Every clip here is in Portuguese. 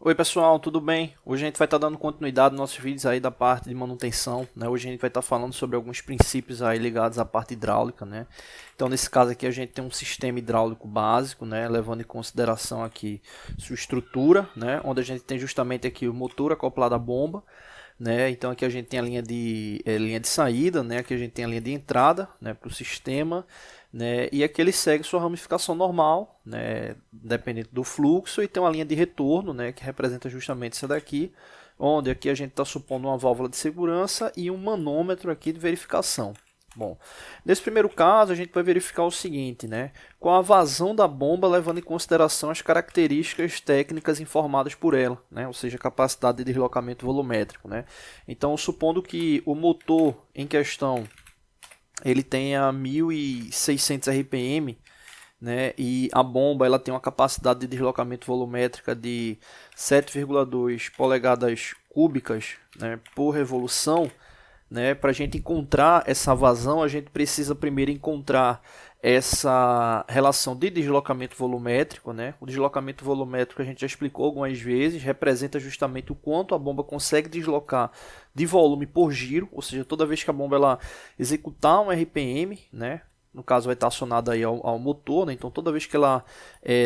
Oi pessoal, tudo bem? Hoje a gente vai estar dando continuidade nos nossos vídeos aí da parte de manutenção, né? Hoje a gente vai estar falando sobre alguns princípios aí ligados à parte hidráulica, né? Então nesse caso aqui a gente tem um sistema hidráulico básico, né? Levando em consideração aqui sua estrutura, né? Onde a gente tem justamente aqui o motor acoplado à bomba, né? Então aqui a gente tem a linha de saída, né? Aqui a gente tem a linha de entrada, né? Para o sistema, né? E aqui ele segue sua ramificação normal, né? Dependente do fluxo, e tem uma linha de retorno, né? Que representa justamente essa daqui, onde aqui a gente está supondo uma válvula de segurança e um manômetro aqui de verificação. Bom, nesse primeiro caso a gente vai verificar o seguinte, né? Com a vazão da bomba levando em consideração as características técnicas informadas por ela, né? Ou seja, a capacidade de deslocamento volumétrico, né? Então, supondo que o motor em questão ele tenha 1.600 RPM, né? E a bomba ela tem uma capacidade de deslocamento volumétrica de 7,2 polegadas cúbicas, né, por revolução, né? Para a gente encontrar essa vazão, a gente precisa primeiro encontrar essa relação de deslocamento volumétrico, né? O deslocamento volumétrico a gente já explicou algumas vezes, representa justamente o quanto a bomba consegue deslocar de volume por giro, ou seja, toda vez que a bomba ela executar um RPM, né? No caso vai estar acionado aí ao motor, né? Então toda vez que ela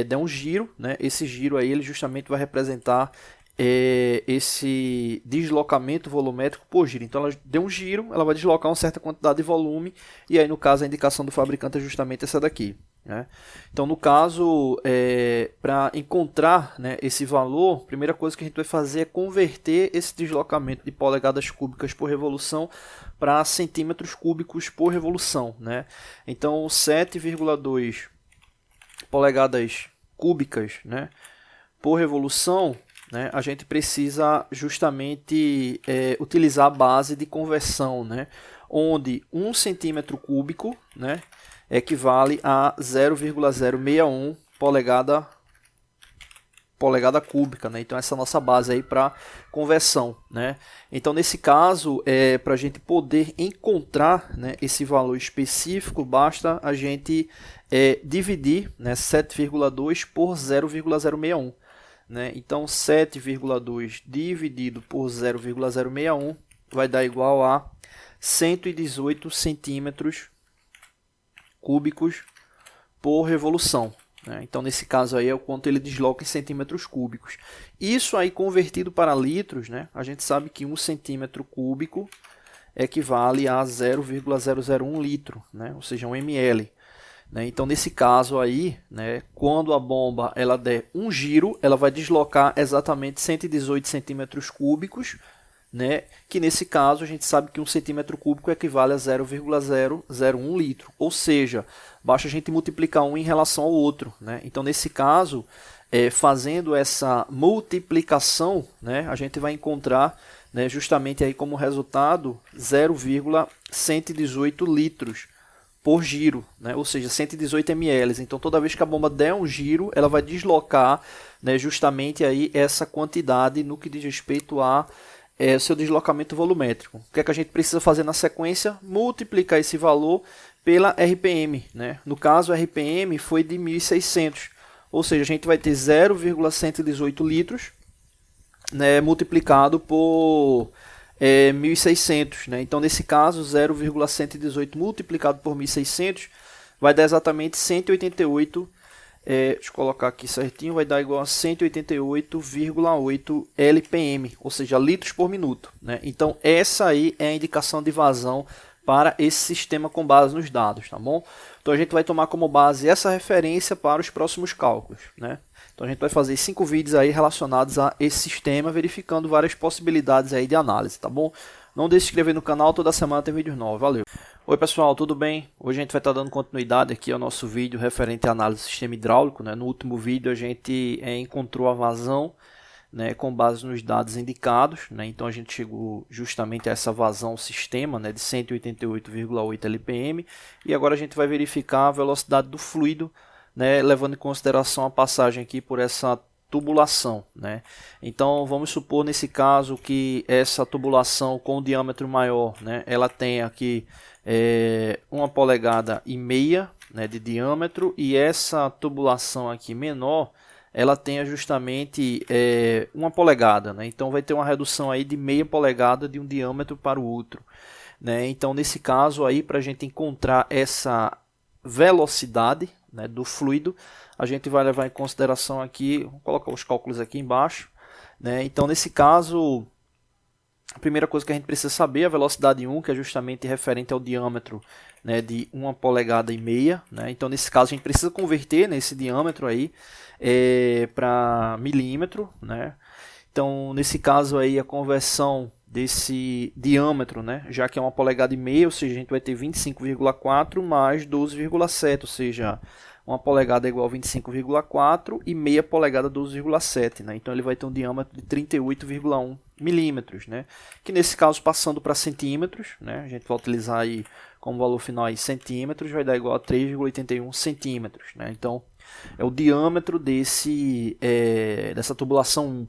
der um giro, né? Esse giro aí ele justamente vai representar esse deslocamento volumétrico por giro. Então ela deu um giro, ela vai deslocar uma certa quantidade de volume, e aí no caso a indicação do fabricante é justamente essa daqui, né? Então no caso, para encontrar, né, esse valor, a primeira coisa que a gente vai fazer é converter esse deslocamento de polegadas cúbicas por revolução para centímetros cúbicos por revolução, né? Então 7,2 polegadas cúbicas, né, por revolução, né, a gente precisa justamente utilizar a base de conversão, né, onde 1 centímetro cúbico, né, equivale a 0,061 polegada cúbica, né? Então essa é a nossa base aí para conversão, né? Então nesse caso, para a gente poder encontrar, né, esse valor específico, basta a gente dividir, né, 7,2 por 0,061. Né? Então 7,2 dividido por 0,061 vai dar igual a 118 centímetros cúbicos por revolução, né? Então nesse caso aí é o quanto ele desloca em centímetros cúbicos. Isso aí convertido para litros, né? A gente sabe que 1 centímetro cúbico equivale a 0,001 litro, né? Ou seja, 1 ml. Então nesse caso aí, né, quando a bomba ela der um giro, ela vai deslocar exatamente 118 centímetros cúbicos, né, que nesse caso a gente sabe que 1 centímetro cúbico equivale a 0,001 litro, ou seja, basta a gente multiplicar um em relação ao outro, né? Então nesse caso, fazendo essa multiplicação, né, a gente vai encontrar, né, justamente aí como resultado 0,118 litros por giro, né? Ou seja, 118 ml. Então toda vez que a bomba der um giro, ela vai deslocar, né, justamente aí essa quantidade no que diz respeito a seu deslocamento volumétrico. O que é que a gente precisa fazer na sequência? Multiplicar esse valor pela RPM, né? No caso, a RPM foi de 1.600, ou seja, a gente vai ter 0,118 litros, né, multiplicado por 1.600, né? Então nesse caso 0,118 multiplicado por 1.600 vai dar exatamente 188, deixa eu colocar aqui certinho, vai dar igual a 188,8 LPM, ou seja, litros por minuto, né? Então essa aí é a indicação de vazão para esse sistema com base nos dados, tá bom? Então a gente vai tomar como base essa referência para os próximos cálculos, né? Então a gente vai fazer 5 vídeos aí relacionados a esse sistema, verificando várias possibilidades aí de análise, tá bom? Não deixe de se inscrever no canal, toda semana tem vídeos novos, valeu! Oi pessoal, tudo bem? Hoje a gente vai estar dando continuidade aqui ao nosso vídeo referente à análise do sistema hidráulico, né? No último vídeo a gente encontrou a vazão, né, com base nos dados indicados, né? Então a gente chegou justamente a essa vazão sistema, né, de 188,8 LPM, e agora a gente vai verificar a velocidade do fluido, né, levando em consideração a passagem aqui por essa tubulação, né? Então vamos supor nesse caso que essa tubulação com diâmetro maior, né, ela tem aqui 1,5 polegada, né, de diâmetro, e essa tubulação aqui menor ela tenha justamente 1 polegada, né? Então vai ter uma redução aí de meia polegada de um diâmetro para o outro, né? Então nesse caso aí, para a gente encontrar essa velocidade, né, do fluido, a gente vai levar em consideração aqui, vou colocar os cálculos aqui embaixo, né? Então nesse caso, a primeira coisa que a gente precisa saber é a velocidade 1, que é justamente referente ao diâmetro, né, de 1 polegada e meia, né? Então nesse caso a gente precisa converter, né, esse diâmetro aí para milímetro, né? Então nesse caso aí a conversão desse diâmetro, né, já que é 1 polegada e meia, ou seja, a gente vai ter 25,4 mais 12,7, ou seja, 1 polegada é igual a 25,4 e meia polegada 12,7, né? Então ele vai ter um diâmetro de 38,1 milímetros, né? Que nesse caso, passando para centímetros, né, a gente vai utilizar aí como valor final aí centímetros, vai dar igual a 3,81 centímetros, né? Então é o diâmetro dessa tubulação 1.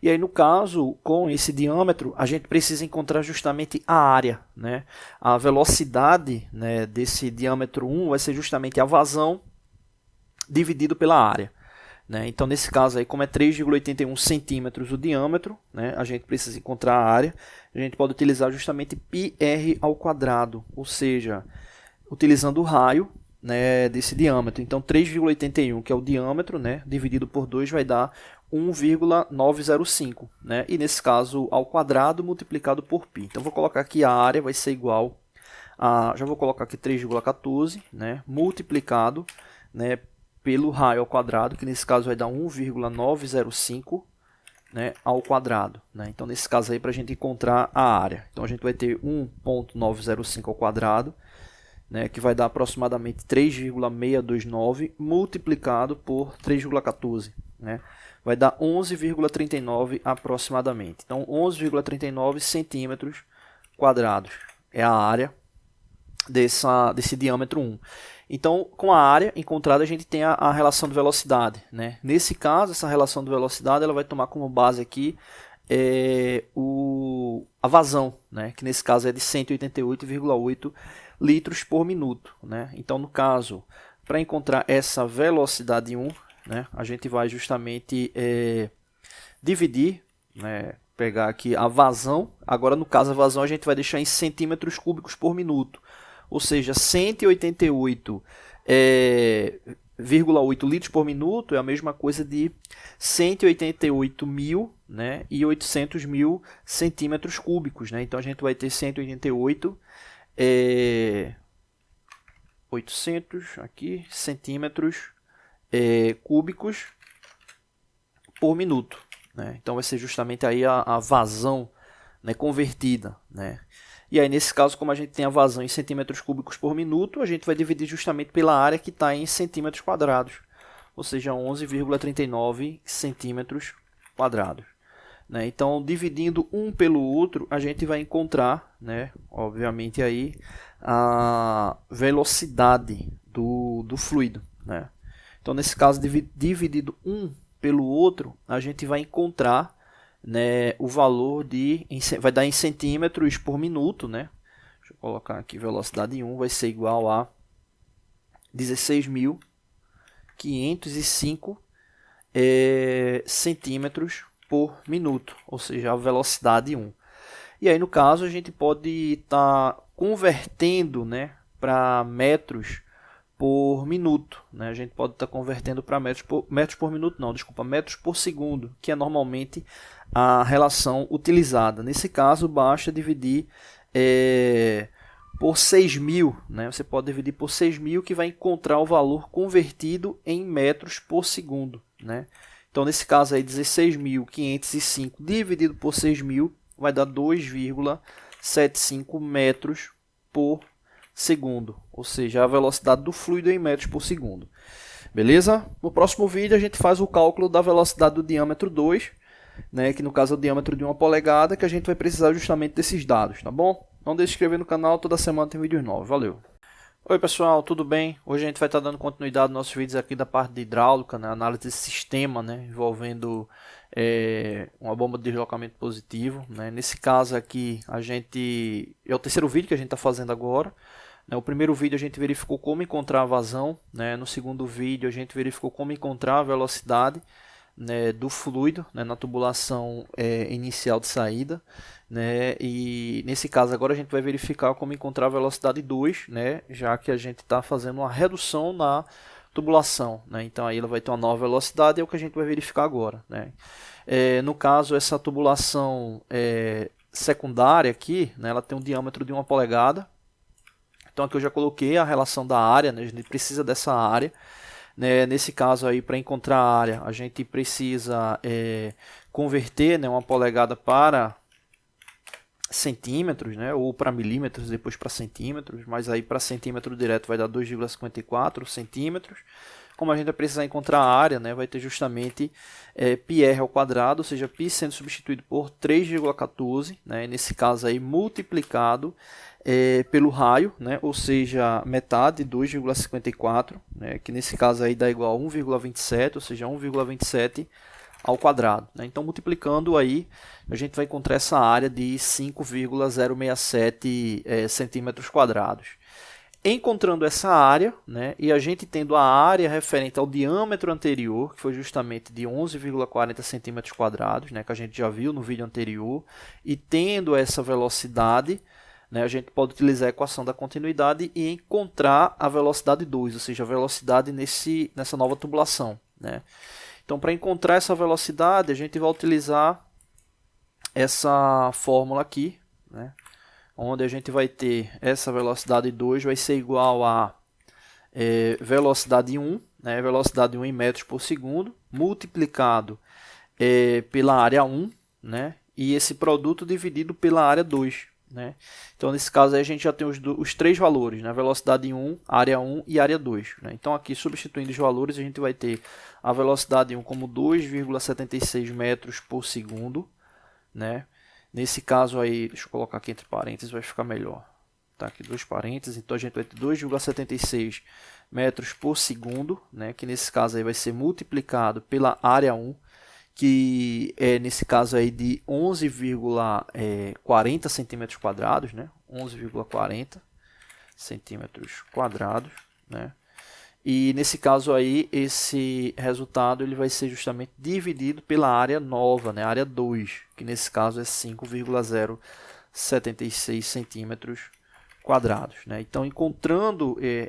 E aí no caso, com esse diâmetro, a gente precisa encontrar justamente a área, né? A velocidade, né, desse diâmetro 1 vai ser justamente a vazão dividido pela área, né? Então nesse caso aí, como é 3,81 centímetros o diâmetro, né, a gente precisa encontrar a área. A gente pode utilizar justamente πr ao quadrado, ou seja, utilizando o raio, né, desse diâmetro. Então 3,81, que é o diâmetro, né, dividido por 2 vai dar 1,905, né? E nesse caso ao quadrado multiplicado por π. Então vou colocar aqui a área vai ser igual a, já vou colocar aqui 3,14, né, multiplicado, né, pelo raio ao quadrado, que nesse caso vai dar 1,905, né, ao quadrado, né? Então nesse caso aí, para a gente encontrar a área, então a gente vai ter 1,905 ao quadrado, né, que vai dar aproximadamente 3,629 multiplicado por 3,14, né, vai dar 11,39 aproximadamente. Então 11,39 centímetros quadrados é a área desse diâmetro 1. Então, com a área encontrada, a gente tem a relação de velocidade, né? Nesse caso, essa relação de velocidade ela vai tomar como base aqui a vazão, né? Que nesse caso é de 188,8 litros por minuto, né? Então, no caso, para encontrar essa velocidade 1, né, a gente vai justamente dividir, né, pegar aqui a vazão. Agora, no caso, a vazão a gente vai deixar em centímetros cúbicos por minuto. Ou seja, 188,8 litros por minuto é a mesma coisa de 188 mil, né, e 800 mil centímetros cúbicos, né? Então a gente vai ter 188 800 aqui, centímetros cúbicos por minuto, né? Então vai ser justamente aí a vazão, né, convertida, né? E aí, nesse caso, como a gente tem a vazão em centímetros cúbicos por minuto, a gente vai dividir justamente pela área que está em centímetros quadrados, ou seja, 11,39 centímetros quadrados, né? Então, dividindo um pelo outro, a gente vai encontrar, né, obviamente, aí, a velocidade do fluido, né? Então, nesse caso, dividido um pelo outro, a gente vai encontrar, né, o valor vai dar em centímetros por minuto, né? Deixa eu colocar aqui, velocidade 1 vai ser igual a 16.505 centímetros por minuto, ou seja, a velocidade 1. E aí, no caso, a gente pode estar convertendo, né, para metros por minuto, né? A gente pode estar convertendo para metros por minuto, não, desculpa, metros por segundo, que é normalmente a relação utilizada. Nesse caso, basta dividir por 6.000, né? Você pode dividir por 6.000 que vai encontrar o valor convertido em metros por segundo, né? Então, nesse caso aí, 16.505 dividido por 6.000 vai dar 2,75 metros por segundo, ou seja, a velocidade do fluido em metros por segundo. Beleza? No próximo vídeo a gente faz o cálculo da velocidade do diâmetro 2, né, que no caso é o diâmetro de 1 polegada, que a gente vai precisar justamente desses dados, tá bom? Não deixe de se inscrever no canal, toda semana tem vídeos novos. Valeu! Oi pessoal, tudo bem? Hoje a gente vai estar dando continuidade nos nossos vídeos aqui da parte de hidráulica, né, análise de sistema, né, envolvendo uma bomba de deslocamento positivo, né. Nesse caso aqui, é o terceiro vídeo que a gente está fazendo agora. No primeiro vídeo a gente verificou como encontrar a vazão, né? No segundo vídeo a gente verificou como encontrar a velocidade, né, do fluido, né, na tubulação inicial de saída, né, e nesse caso agora a gente vai verificar como encontrar a velocidade 2, né, já que a gente está fazendo uma redução na tubulação, né, então aí ela vai ter uma nova velocidade, é o que a gente vai verificar agora, né. No caso, essa tubulação secundária aqui, né, ela tem um diâmetro de 1 polegada, então aqui eu já coloquei a relação da área, né, a gente precisa dessa área, né, nesse caso aí, para encontrar a área, a gente precisa converter, né, 1 polegada para centímetros, né, ou para milímetros, depois para centímetros, mas aí para centímetro direto vai dar 2,54 centímetros. Como a gente vai precisar encontrar a área, né, vai ter justamente πr ao quadrado, ou seja, π sendo substituído por 3,14, né, nesse caso aí multiplicado pelo raio, né, ou seja, metade, 2,54, né, que nesse caso aí dá igual a 1,27, ou seja, 1,27 ao quadrado, né? Então, multiplicando aí, a gente vai encontrar essa área de 5,067 centímetros quadrados. Encontrando essa área, né, e a gente tendo a área referente ao diâmetro anterior, que foi justamente de 11,40 centímetros quadrados, né, que a gente já viu no vídeo anterior, e tendo essa velocidade, né, a gente pode utilizar a equação da continuidade e encontrar a velocidade 2, ou seja, a velocidade nessa nova tubulação, né. Então, para encontrar essa velocidade, a gente vai utilizar essa fórmula aqui, né, onde a gente vai ter essa velocidade 2 vai ser igual a velocidade 1, né, velocidade 1 em metros por segundo, multiplicado pela área 1, né, e esse produto dividido pela área 2. Né? Então, nesse caso, aí, a gente já tem os três valores, né? Velocidade 1, área 1 e área 2. Né? Então, aqui, substituindo os valores, a gente vai ter a velocidade 1 como 2,76 metros por segundo. Né? Nesse caso, aí, deixa eu colocar aqui entre parênteses, vai ficar melhor. Tá aqui, dois parênteses, então a gente vai ter 2,76 metros por segundo, né? Que nesse caso aí vai ser multiplicado pela área 1, que é nesse caso aí de 11,40 centímetros quadrados, né? 11,40 centímetros quadrados, né? E nesse caso aí, esse resultado ele vai ser justamente dividido pela área nova, né? Área 2, que nesse caso é 5,076 centímetros quadrados, né? Então,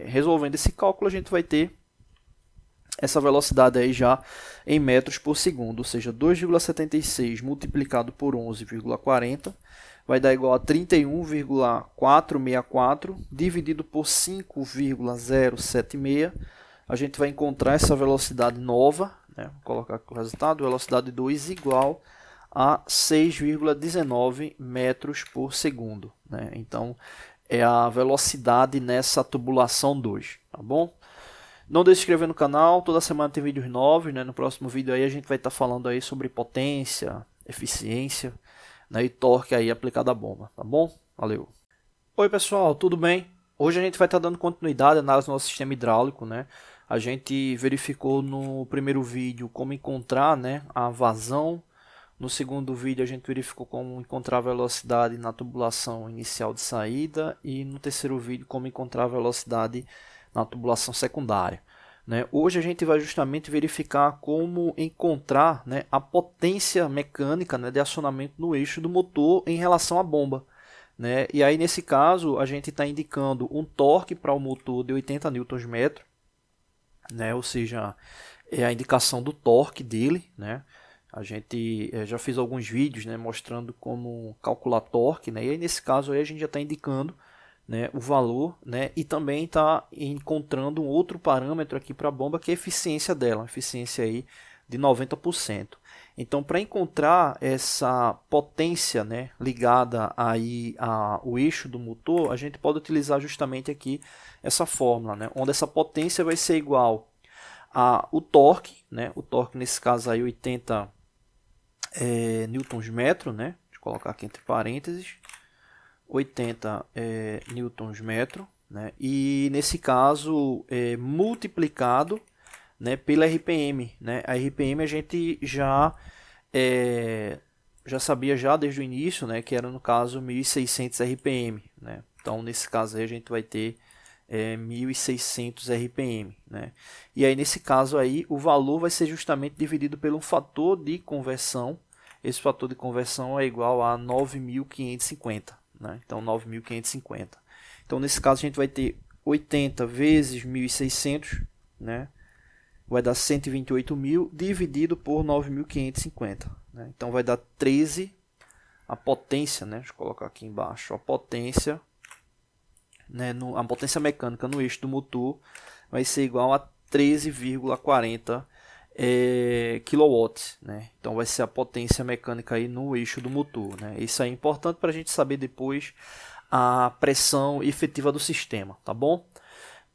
resolvendo esse cálculo, a gente vai ter essa velocidade aí já em metros por segundo, ou seja, 2,76 multiplicado por 11,40 vai dar igual a 31,464 dividido por 5,076. A gente vai encontrar essa velocidade nova, né? Vou colocar aqui o resultado, velocidade 2 igual a 6,19 metros por segundo, né? Então, é a velocidade nessa tubulação 2, tá bom? Não deixe de se inscrever no canal, toda semana tem vídeos novos, né? No próximo vídeo aí a gente vai estar falando aí sobre potência, eficiência, né? E torque aí aplicado à bomba, tá bom? Valeu! Oi pessoal, tudo bem? Hoje a gente vai estar dando continuidade à análise do nosso sistema hidráulico, né? A gente verificou no primeiro vídeo como encontrar, né, a vazão. No segundo vídeo a gente verificou como encontrar a velocidade na tubulação inicial de saída. E no terceiro vídeo como encontrar a velocidade na tubulação secundária. Né? Hoje a gente vai justamente verificar como encontrar, né, a potência mecânica, né, de acionamento no eixo do motor em relação à bomba. Né? E aí nesse caso a gente está indicando um torque para o motor de 80 Nm, né? Ou seja, é a indicação do torque dele. Né? A gente já fez alguns vídeos, né, mostrando como calcular torque, né? E aí nesse caso aí a gente já está indicando, né, o valor, né, e também está encontrando um outro parâmetro aqui para a bomba, que é a eficiência dela, uma eficiência aí de 90%. Então, para encontrar essa potência, né, ligada aí ao eixo do motor, a gente pode utilizar justamente aqui essa fórmula, né, onde essa potência vai ser igual ao torque, né, o torque nesse caso aí 80 newtons-metro, né, deixa eu colocar aqui entre parênteses, 80 newtons-metro, né? E nesse caso multiplicado, né, pela RPM, né? A RPM a gente já sabia já desde o início, né, que era no caso 1600 RPM, né? Então nesse caso aí a gente vai ter 1.600 RPM, né? E aí nesse caso aí o valor vai ser justamente dividido pelo fator de conversão. Esse fator de conversão é igual a 9.550, né? Então 9.550. Então nesse caso a gente vai ter 80 vezes 1.600, né? Vai dar 128.000 dividido por 9.550, né? Então vai dar 13, a potência, né? Deixa eu colocar aqui embaixo, a potência, né? A potência mecânica no eixo do motor vai ser igual a 13,40 kW, né? Então vai ser a potência mecânica aí no eixo do motor, né? Isso aí é importante para a gente saber depois a pressão efetiva do sistema, tá bom?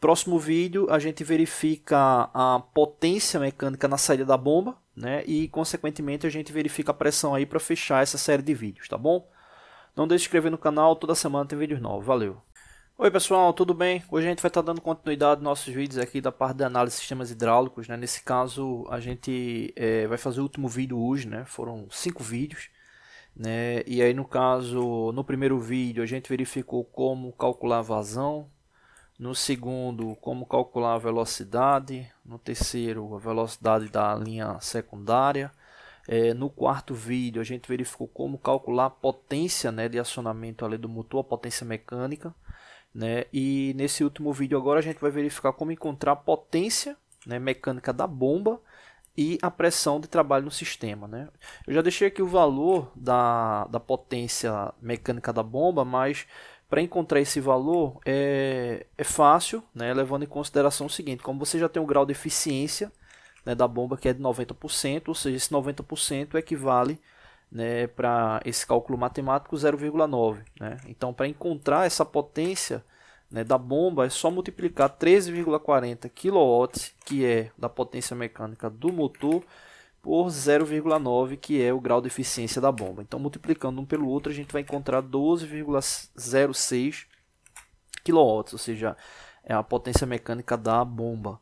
Próximo vídeo a gente verifica a potência mecânica na saída da bomba, né? E consequentemente a gente verifica a pressão aí para fechar essa série de vídeos, tá bom? Não deixe de se inscrever no canal, toda semana tem vídeos novos, valeu! Oi pessoal, tudo bem? Hoje a gente vai estar dando continuidade aos nossos vídeos aqui da parte de análise de sistemas hidráulicos, né? Nesse caso a gente vai fazer o último vídeo hoje, né? Foram 5 vídeos, né? E aí no caso, no primeiro vídeo a gente verificou como calcular a vazão, no segundo como calcular a velocidade, no terceiro a velocidade da linha secundária. No quarto vídeo a gente verificou como calcular a potência, né, de acionamento ali do motor, a potência mecânica, né? E nesse último vídeo agora a gente vai verificar como encontrar a potência, né, mecânica da bomba e a pressão de trabalho no sistema, né? Eu já deixei aqui o valor da potência mecânica da bomba, mas para encontrar esse valor é fácil, né, levando em consideração o seguinte: como você já tem um grau de eficiência, né, da bomba que é de 90%, ou seja, esse 90% equivale, né, para esse cálculo matemático 0,9, né? Então para encontrar essa potência, né, da bomba é só multiplicar 13,40 kW, que é da potência mecânica do motor, por 0,9, que é o grau de eficiência da bomba. Então multiplicando um pelo outro a gente vai encontrar 12,06 kW, ou seja, é a potência mecânica da bomba.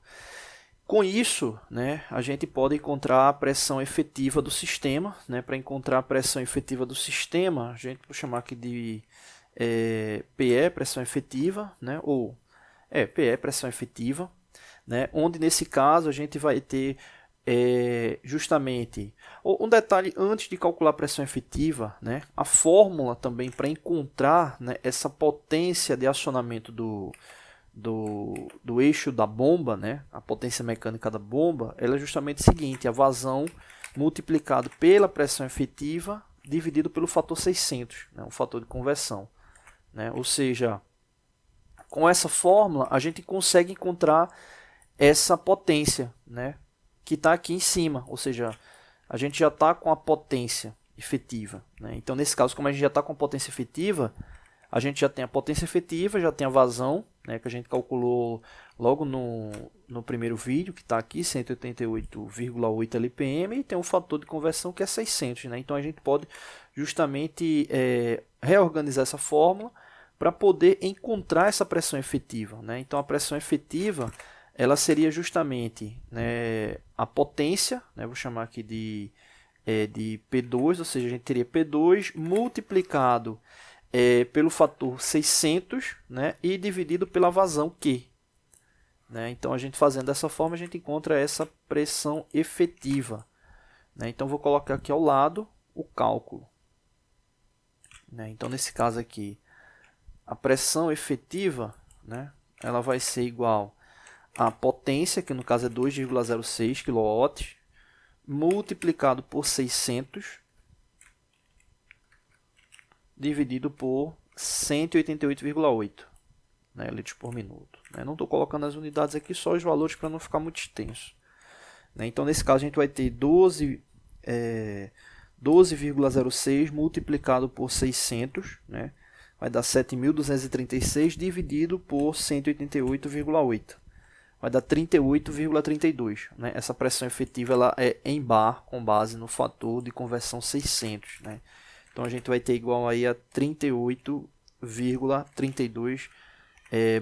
Com isso, né, a gente pode encontrar a pressão efetiva do sistema, né? Para encontrar a pressão efetiva do sistema, a gente vai chamar aqui de PE, pressão efetiva, né? Ou PE, pressão efetiva, né? Onde nesse caso a gente vai ter justamente um detalhe antes de calcular a pressão efetiva, né? A fórmula também para encontrar, né, essa potência de acionamento do eixo da bomba, né, a potência mecânica da bomba, ela é justamente o seguinte: a vazão multiplicado pela pressão efetiva dividido pelo fator 600, né, o fator de conversão, né? Ou seja, com essa fórmula a gente consegue encontrar essa potência, né, que está aqui em cima, ou seja, a gente já está com a potência efetiva, né? Então nesse caso, como a gente já está com a potência efetiva, a gente já tem a potência efetiva, já tem a vazão, né, que a gente calculou logo no primeiro vídeo, que está aqui, 188,8 LPM, e tem um fator de conversão que é 600. Né? Então a gente pode justamente reorganizar essa fórmula para poder encontrar essa pressão efetiva. Né? Então a pressão efetiva ela seria justamente, né, a potência, né, vou chamar aqui de P2, ou seja, a gente teria P2 multiplicado pelo fator 600, né, e dividido pela vazão Q. Né? Então, a gente fazendo dessa forma, a gente encontra essa pressão efetiva. Né? Então, vou colocar aqui ao lado o cálculo. Né? Então, nesse caso aqui, a pressão efetiva, né, ela vai ser igual à potência, que no caso é 2,06 kW, multiplicado por 600, dividido por 188,8, né, litros por minuto. Né? Não estou colocando as unidades aqui, só os valores para não ficar muito extenso. Né? Então, nesse caso, a gente vai ter 12,06 multiplicado por 600, né? Vai dar 7.236 dividido por 188,8. Vai dar 38,32. Né? Essa pressão efetiva ela é em bar com base no fator de conversão 600. Né? Então a gente vai ter igual aí a 38,32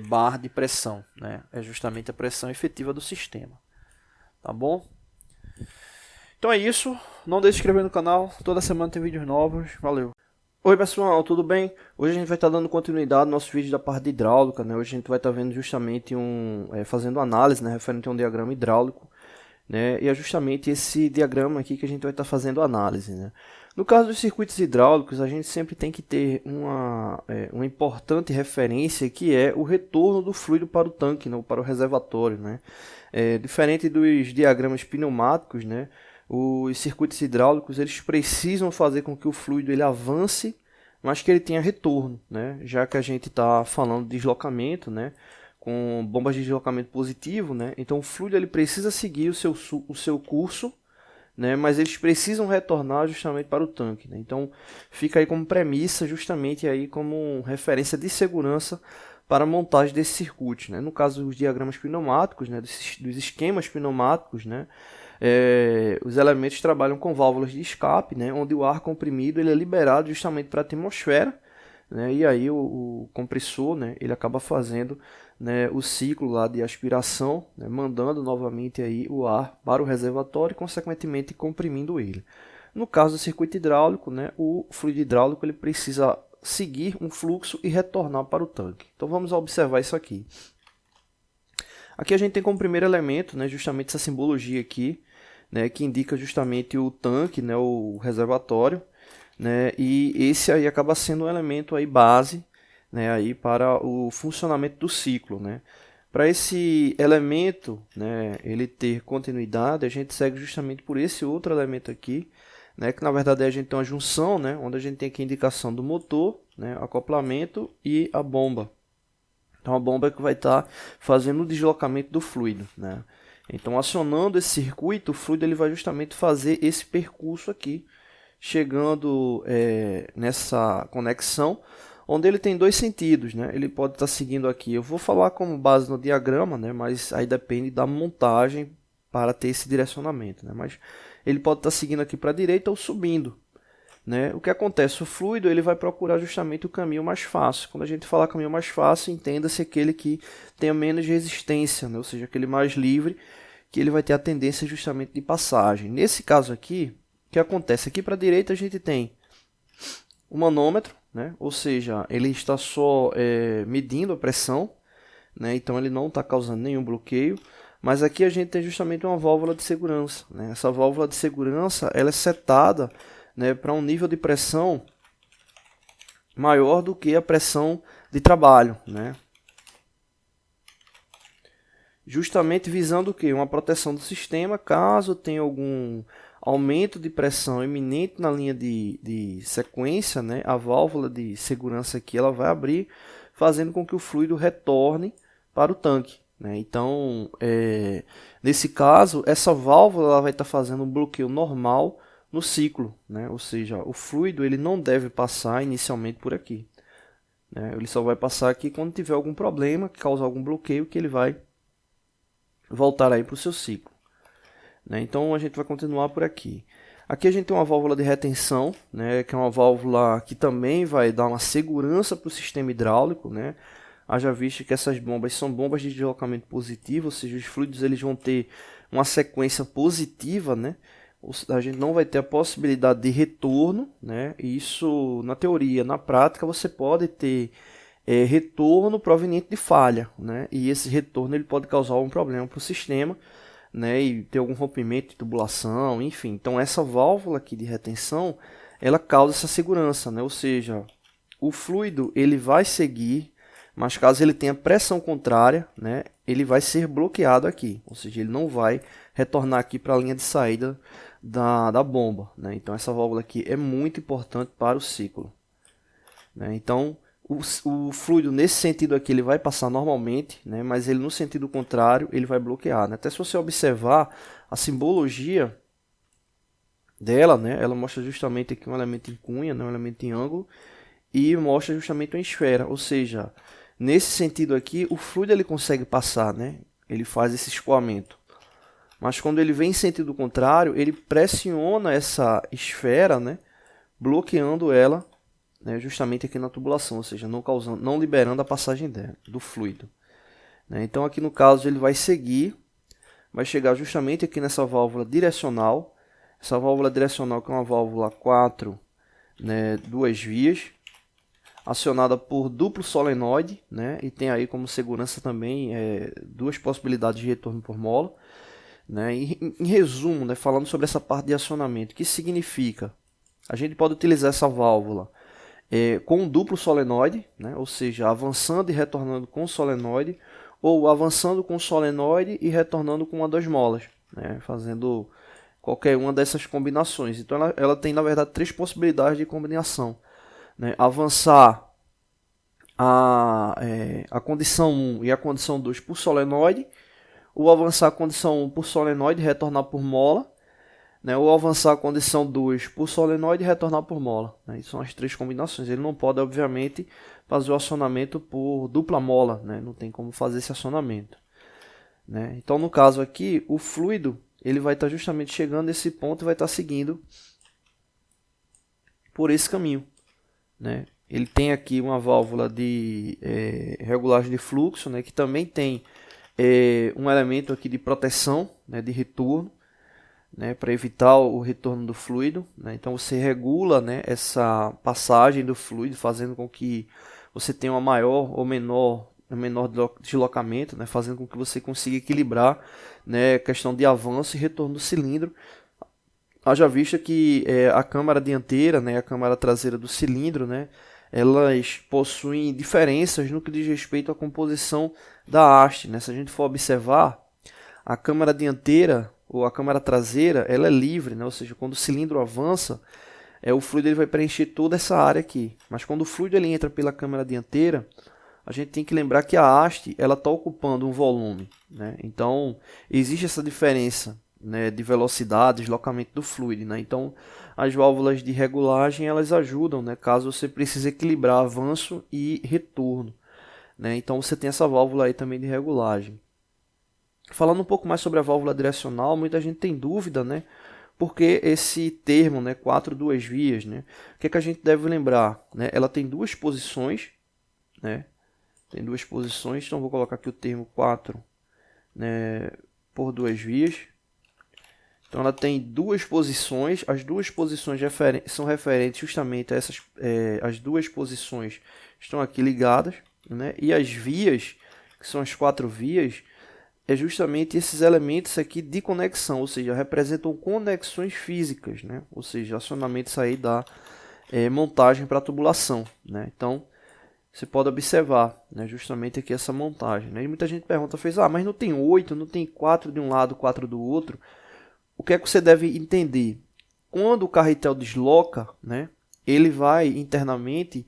bar de pressão, né? É justamente a pressão efetiva do sistema. Tá bom? Então é isso. Não deixe de se inscrever no canal. Toda semana tem vídeos novos. Valeu! Oi pessoal, tudo bem? Hoje a gente vai estar dando continuidade ao nosso vídeo da parte de hidráulica, né? Hoje a gente vai estar vendo justamente fazendo análise, né, referente a um diagrama hidráulico, né? E é justamente esse diagrama aqui que a gente vai estar fazendo análise, né? No caso dos circuitos hidráulicos, a gente sempre tem que ter uma importante referência que é o retorno do fluido para o tanque, né, ou para o reservatório, né? Diferente dos diagramas pneumáticos, né? Os circuitos hidráulicos eles precisam fazer com que o fluido ele avance, mas que ele tenha retorno, né? Já que a gente está falando de deslocamento, né? Com bombas de deslocamento positivo, né? Então o fluido ele precisa seguir o seu curso, né? Mas eles precisam retornar justamente para o tanque, né? Então fica aí como premissa, justamente aí como referência de segurança para a montagem desse circuito, né? No caso dos diagramas pneumáticos, né? Dos esquemas pneumáticos, né? Os elementos trabalham com válvulas de escape, né, onde o ar comprimido ele é liberado justamente para a atmosfera, né, e aí o compressor, né, ele acaba fazendo, né, o ciclo lá de aspiração, né, mandando novamente aí o ar para o reservatório e consequentemente comprimindo ele. No caso do circuito hidráulico, né, o fluido hidráulico ele precisa seguir um fluxo e retornar para o tanque. Então vamos observar isso aqui. Aqui a gente tem como primeiro elemento, né, justamente essa simbologia aqui, né, que indica justamente o tanque, né, o reservatório, né, e esse aí acaba sendo um elemento aí base, né, aí para o funcionamento do ciclo, né. Para esse elemento, né, ele ter continuidade, a gente segue justamente por esse outro elemento aqui, né, que na verdade a gente tem uma junção, né, onde a gente tem aqui a indicação do motor, né, acoplamento e a bomba. Então a bomba é que vai estar fazendo o deslocamento do fluido, né? Então acionando esse circuito, o fluido ele vai justamente fazer esse percurso aqui, chegando nessa conexão, onde ele tem dois sentidos, né? Ele pode estar seguindo aqui, eu vou falar como base no diagrama, né? Mas aí depende da montagem para ter esse direcionamento, né? Mas ele pode estar seguindo aqui para a direita ou subindo, né? O que acontece? O fluido ele vai procurar justamente o caminho mais fácil. Quando a gente fala caminho mais fácil, entenda-se aquele que tenha menos resistência, né? Ou seja, aquele mais livre, que ele vai ter a tendência justamente de passagem. Nesse caso aqui, o que acontece? Aqui para a direita a gente tem o manômetro, né? Ou seja, ele está só medindo a pressão, né? Então ele não está causando nenhum bloqueio. Mas aqui a gente tem justamente uma válvula de segurança, né? Essa válvula de segurança ela é setada, né, para um nível de pressão maior do que a pressão de trabalho, né? Justamente visando o quê? Uma proteção do sistema caso tenha algum aumento de pressão iminente na linha de sequência, né? A válvula de segurança aqui ela vai abrir, fazendo com que o fluido retorne para o tanque, né? Então, nesse caso, essa válvula ela vai estar fazendo um bloqueio normal no ciclo, né? Ou seja, o fluido ele não deve passar inicialmente por aqui, né? Ele só vai passar aqui quando tiver algum problema, que causa algum bloqueio, que ele vai voltar aí para o seu ciclo, né? Então a gente vai continuar por aqui. Aqui a gente tem uma válvula de retenção, né? Que é uma válvula que também vai dar uma segurança para o sistema hidráulico, né? Haja visto que essas bombas são bombas de deslocamento positivo, ou seja, os fluidos eles vão ter uma sequência positiva, né? A gente não vai ter a possibilidade de retorno, né? Isso na teoria, na prática você pode ter retorno proveniente de falha, né? E esse retorno ele pode causar um problema para o sistema, né? E ter algum rompimento de tubulação, enfim. Então essa válvula aqui de retenção, ela causa essa segurança, né? Ou seja, o fluido ele vai seguir, mas caso ele tenha pressão contrária, né? Ele vai ser bloqueado aqui, ou seja, ele não vai retornar aqui para a linha de saída da bomba, né? Então essa válvula aqui é muito importante para o ciclo, né? Então o fluido nesse sentido aqui ele vai passar normalmente, né? Mas ele no sentido contrário ele vai bloquear, né? Até se você observar a simbologia dela, né? Ela mostra justamente aqui um elemento em cunha, né? Um elemento em ângulo, e mostra justamente uma esfera, ou seja, nesse sentido aqui o fluido ele consegue passar, né? Ele faz esse escoamento. Mas quando ele vem em sentido contrário, ele pressiona essa esfera, né, bloqueando ela, né, justamente aqui na tubulação, ou seja, não liberando a passagem do fluido, né? Então aqui no caso ele vai seguir, vai chegar justamente aqui nessa válvula direcional. Essa válvula direcional que é uma válvula 4 né, duas vias, acionada por duplo solenoide, né, e tem aí como segurança também duas possibilidades de retorno por mola. Né. Em resumo, né, falando sobre essa parte de acionamento, o que significa? A gente pode utilizar essa válvula com um duplo solenoide, né, ou seja, avançando e retornando com o solenoide, ou avançando com o solenoide e retornando com uma das molas, né, fazendo qualquer uma dessas combinações. Então ela tem, na verdade, três possibilidades de combinação. Né? Avançar a condição 1 e a condição 2 por solenoide, ou avançar a condição 1 por solenoide e retornar por mola, né? Ou avançar a condição 2 por solenoide e retornar por mola. Né? Isso são as três combinações. Ele não pode, obviamente, fazer o acionamento por dupla mola, né? Não tem como fazer esse acionamento. Né? Então, no caso aqui, o fluido ele vai estar justamente chegando nesse ponto e vai estar seguindo por esse caminho. Né? Ele tem aqui uma válvula de regulagem de fluxo, né? Que também tem um elemento aqui de proteção, né? De retorno, né? Para evitar o retorno do fluido. Né? Então você regula, né? Essa passagem do fluido, fazendo com que você tenha uma maior ou menor deslocamento, né? Fazendo com que você consiga equilibrar, né? A questão de avanço e retorno do cilindro. Haja vista que a câmara dianteira, né? A câmara traseira do cilindro, né? Elas possuem diferenças no que diz respeito à composição da haste. Né? Se a gente for observar, a câmara dianteira ou a câmara traseira ela é livre, né? Ou seja, quando o cilindro avança, o fluido ele vai preencher toda essa área aqui. Mas quando o fluido ele entra pela câmara dianteira, a gente tem que lembrar que a haste está ocupando um volume. Né? Então, existe essa diferença, né, de velocidade, deslocamento do fluido. Né? Então, as válvulas de regulagem elas ajudam, né, caso você precise equilibrar avanço e retorno. Né? Então, você tem essa válvula aí também de regulagem. Falando um pouco mais sobre a válvula direcional, muita gente tem dúvida, né? Porque esse termo, né, 4 duas vias, né? O que a gente deve lembrar? Né? Ela tem duas posições, né? Tem duas posições, então vou colocar aqui o termo 4, né, por duas vias. Então ela tem duas posições, as duas posições são referentes justamente a essas, as duas posições estão aqui ligadas, né? E as vias, que são as 4 vias, justamente esses elementos aqui de conexão, ou seja, representam conexões físicas, né? Ou seja, acionamentos aí da montagem para a tubulação, né? Então, você pode observar, né, justamente aqui essa montagem. Né? E muita gente pergunta, mas não tem 8, não tem 4 de um lado, 4 do outro? O que é que você deve entender? Quando o carretel desloca, né, ele vai internamente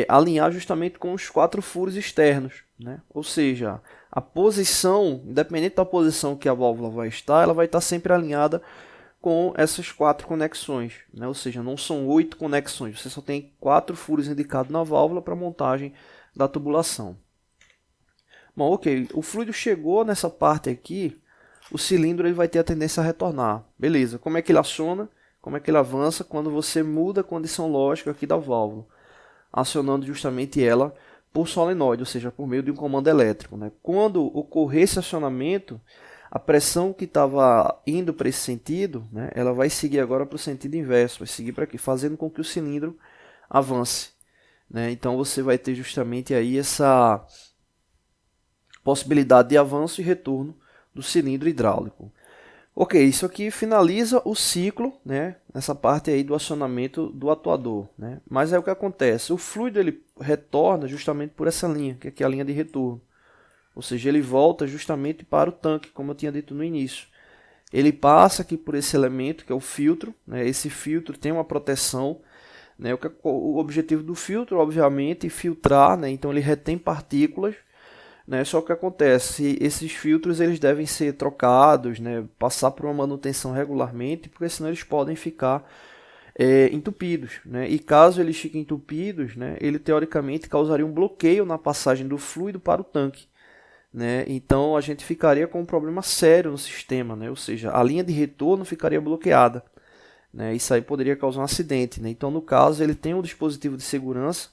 alinhar justamente com os 4 furos externos. Né? Ou seja, a posição, independente da posição que a válvula vai estar, ela vai estar sempre alinhada com essas 4 conexões, né? Ou seja, não são 8 conexões, você só tem 4 furos indicados na válvula para montagem da tubulação. Bom, ok, o fluido chegou nessa parte aqui, o cilindro ele vai ter a tendência a retornar. Beleza, como é que ele aciona? Como é que ele avança? Quando você muda a condição lógica aqui da válvula, acionando justamente ela por solenoide, ou seja, por meio de um comando elétrico. Né? Quando ocorrer esse acionamento, a pressão que estava indo para esse sentido, né, ela vai seguir agora para o sentido inverso, vai seguir para aqui, fazendo com que o cilindro avance. Né? Então você vai ter justamente aí essa possibilidade de avanço e retorno do cilindro hidráulico. Ok, isso aqui finaliza o ciclo, né, nessa parte aí do acionamento do atuador. Né? Mas aí o que acontece? O fluido ele retorna justamente por essa linha, que aqui é a linha de retorno. Ou seja, ele volta justamente para o tanque, como eu tinha dito no início. Ele passa aqui por esse elemento, que é o filtro. Né? Esse filtro tem uma proteção. Né? O objetivo do filtro, obviamente, é filtrar. Né? Então, ele retém partículas. Né? Só que acontece, esses filtros eles devem ser trocados, né? Passar por uma manutenção regularmente, porque senão eles podem ficar entupidos. Né? E caso eles fiquem entupidos, né? Ele teoricamente causaria um bloqueio na passagem do fluido para o tanque. Né? Então a gente ficaria com um problema sério no sistema, né? Ou seja, a linha de retorno ficaria bloqueada. Né? Isso aí poderia causar um acidente. Né? Então, no caso, ele tem um dispositivo de segurança,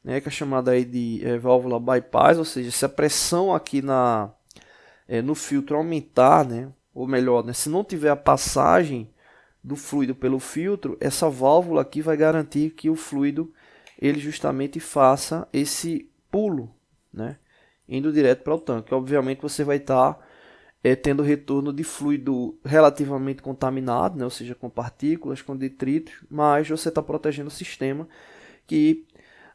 né? Que é chamado aí de válvula bypass, ou seja, se a pressão aqui no filtro aumentar, né? Ou melhor, né? Se não tiver a passagem do fluido pelo filtro, essa válvula aqui vai garantir que o fluido ele justamente faça esse pulo, né, indo direto para o tanque. Obviamente você vai estar tendo retorno de fluido relativamente contaminado, né, ou seja, com partículas, com detritos, mas você está protegendo o sistema, que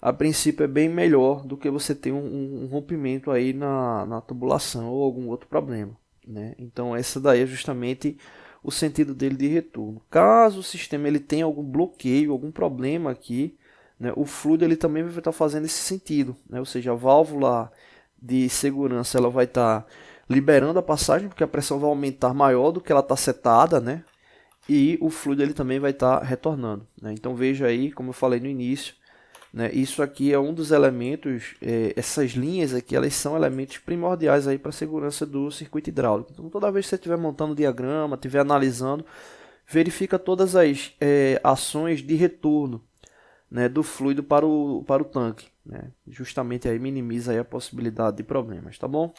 a princípio é bem melhor do que você ter um rompimento aí na tubulação ou algum outro problema, né? Então essa daí é justamente o sentido dele de retorno. Caso o sistema ele tenha algum bloqueio, algum problema aqui, né, o fluido ele também vai estar fazendo esse sentido, né? Ou seja, a válvula de segurança ela vai estar liberando a passagem, porque a pressão vai aumentar maior do que ela está setada, né? E o fluido ele também vai estar retornando, né? Então veja aí, como eu falei no início, né, isso aqui é um dos elementos, essas linhas aqui, elas são elementos primordiais aí para a segurança do circuito hidráulico. Então toda vez que você estiver montando o diagrama, estiver analisando, verifica todas as ações de retorno, né, do fluido para o tanque, né? Justamente aí minimiza aí a possibilidade de problemas, tá bom?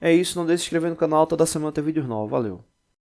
É isso, não deixe de se inscrever no canal, toda semana tem vídeos novos, valeu!